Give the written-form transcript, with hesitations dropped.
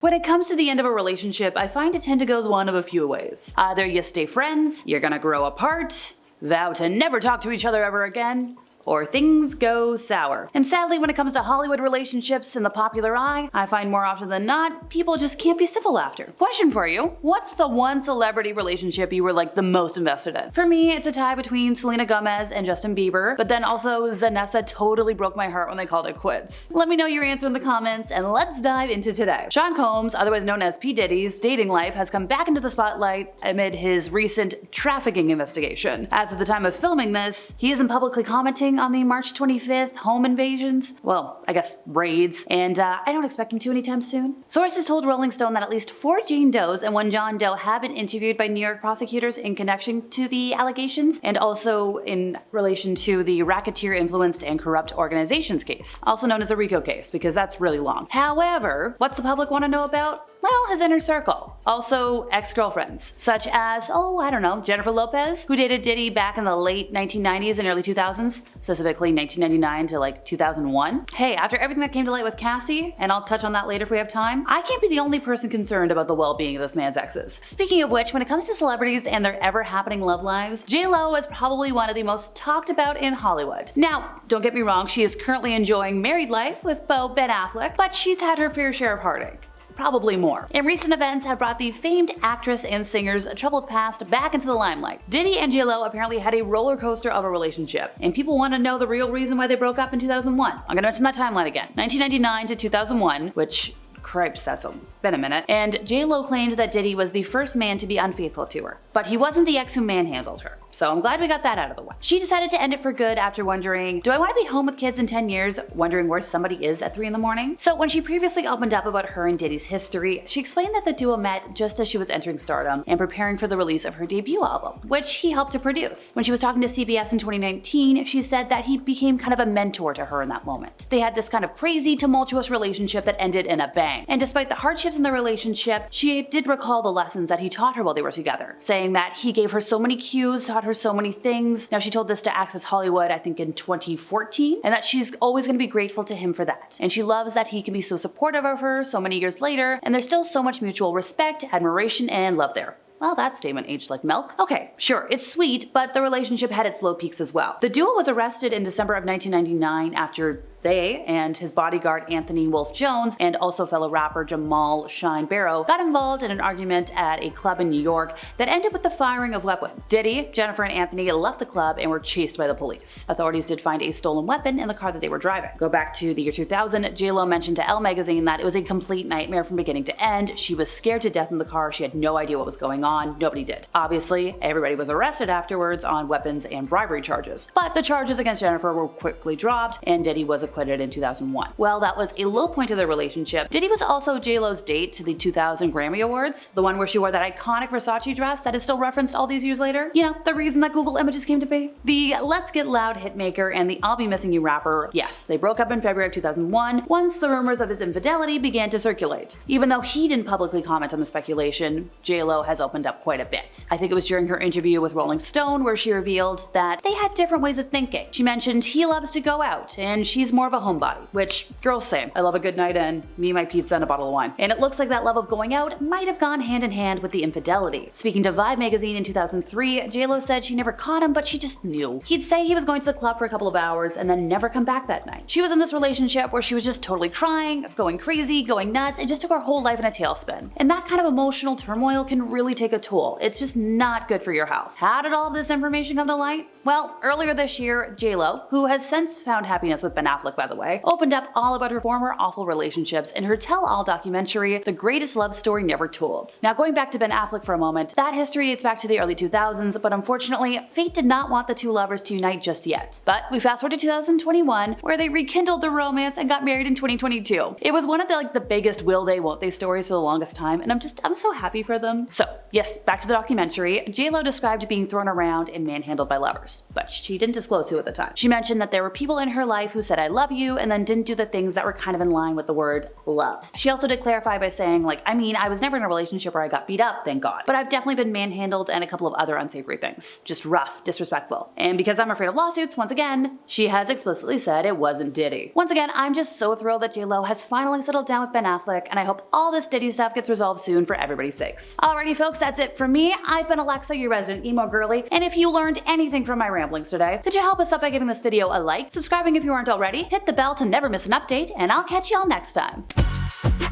When it comes to the end of a relationship, I find it tend to go one of a few ways. Either you stay friends, you're gonna grow apart, vow to never talk to each other ever again, or things go sour. And sadly, when it comes to Hollywood relationships in the popular eye, I find more often than not, people just can't be civil after. Question for you: what's the one celebrity relationship you were the most invested in? For me, it's a tie between Selena Gomez and Justin Bieber, but then also Zanessa totally broke my heart when they called it quits. Let me know your answer in the comments, and let's dive into today. Sean Combs, otherwise known as P. Diddy's dating life has come back into the spotlight amid his recent trafficking investigation. As of the time of filming this, he isn't publicly commenting on the March 25th home invasions, well, I guess raids, and I don't expect him to anytime soon. Sources told Rolling Stone that at least 4 Jane Does and 1 John Doe have been interviewed by New York prosecutors in connection to the allegations, and also in relation to the racketeer influenced and corrupt organizations case, also known as the RICO case, because that's really long. However, what's the public want to know about? Well, his inner circle. Also, ex-girlfriends, such as, I don't know, Jennifer Lopez, who dated Diddy back in the late 1990s and early 2000s, specifically 1999 to 2001. Hey, after everything that came to light with Cassie, and I'll touch on that later if we have time, I can't be the only person concerned about the well-being of this man's exes. Speaking of which, when it comes to celebrities and their ever-happening love lives, J.Lo is probably one of the most talked about in Hollywood. Now, don't get me wrong, she is currently enjoying married life with beau Ben Affleck, but she's had her fair share of heartache. Probably more. And recent events have brought the famed actress and singer's troubled past back into the limelight. Diddy and J.Lo apparently had a roller coaster of a relationship, and people want to know the real reason why they broke up in 2001. I'm gonna mention that timeline again. 1999 to 2001, which, cripes, that's been a minute, and J.Lo claimed that Diddy was the first man to be unfaithful to her. But he wasn't the ex who manhandled her. So I'm glad we got that out of the way. She decided to end it for good after wondering, do I want to be home with kids in 10 years, wondering where somebody is at 3 in the morning? So when she previously opened up about her and Diddy's history, she explained that the duo met just as she was entering stardom and preparing for the release of her debut album, which he helped to produce. When she was talking to CBS in 2019, she said that he became kind of a mentor to her in that moment. They had this kind of crazy, tumultuous relationship that ended in a bang. And despite the hardships in the relationship, she did recall the lessons that he taught her while they were together, saying that he gave her so many cues, taught her so many things. Now, she told this to Access Hollywood, I think in 2014, and that she's always going to be grateful to him for that. And she loves that he can be so supportive of her so many years later, and there's still so much mutual respect, admiration, and love there. Well, that statement aged like milk. Okay, sure, it's sweet, but the relationship had its low peaks as well. The duo was arrested in December of 1999 after they and his bodyguard Anthony Wolf Jones and also fellow rapper Jamal Shine Barrow got involved in an argument at a club in New York that ended with the firing of weapons. Diddy, Jennifer, and Anthony left the club and were chased by the police. Authorities did find a stolen weapon in the car that they were driving. Go back to the year 2000, J.Lo mentioned to Elle magazine that it was a complete nightmare from beginning to end. She was scared to death in the car. She had no idea what was going on. Nobody did. Obviously, everybody was arrested afterwards on weapons and bribery charges. But the charges against Jennifer were quickly dropped and Diddy was acquitted in 2001. Well, that was a low point of their relationship. Diddy was also J.Lo's date to the 2000 Grammy Awards, the one where she wore that iconic Versace dress that is still referenced all these years later. You know, the reason that Google Images came to be. The Let's Get Loud hitmaker and the I'll Be Missing You rapper, yes, they broke up in February of 2001 once the rumors of his infidelity began to circulate. Even though he didn't publicly comment on the speculation, J.Lo has opened up quite a bit. I think it was during her interview with Rolling Stone where she revealed that they had different ways of thinking. She mentioned he loves to go out and she's more of a homebody, which girls say. I love a good night in, me, my pizza, and a bottle of wine. And it looks like that love of going out might have gone hand in hand with the infidelity. Speaking to Vibe magazine in 2003, J.Lo said she never caught him, but she just knew. He'd say he was going to the club for a couple of hours and then never come back that night. She was in this relationship where she was just totally crying, going crazy, going nuts, and just took her whole life in a tailspin. And that kind of emotional turmoil can really take a toll. It's just not good for your health. How did all this information come to light? Well, earlier this year, J.Lo, who has since found happiness with Ben Affleck by the way, opened up all about her former awful relationships in her tell-all documentary, The Greatest Love Story Never Told. Now, going back to Ben Affleck for a moment, that history dates back to the early 2000s, but unfortunately, fate did not want the two lovers to unite just yet. But we fast forward to 2021, where they rekindled the romance and got married in 2022. It was one of the biggest will they, won't they stories for the longest time, and I'm so happy for them. So, yes, back to the documentary, J.Lo described being thrown around and manhandled by lovers, but she didn't disclose who at the time. She mentioned that there were people in her life who said I love love you, and then didn't do the things that were kind of in line with the word love. She also did clarify by saying, like, I mean, I was never in a relationship where I got beat up, thank God. But I've definitely been manhandled and a couple of other unsavory things. Just rough, disrespectful. And because I'm afraid of lawsuits, once again, she has explicitly said it wasn't Diddy. Once again, I'm just so thrilled that J-Lo has finally settled down with Ben Affleck, and I hope all this Diddy stuff gets resolved soon for everybody's sakes. Alrighty folks, that's it from me. I've been Alexa, your resident emo girly, and if you learned anything from my ramblings today, could you help us out by giving this video a like, subscribing if you aren't already, hit the bell to never miss an update, and I'll catch y'all next time.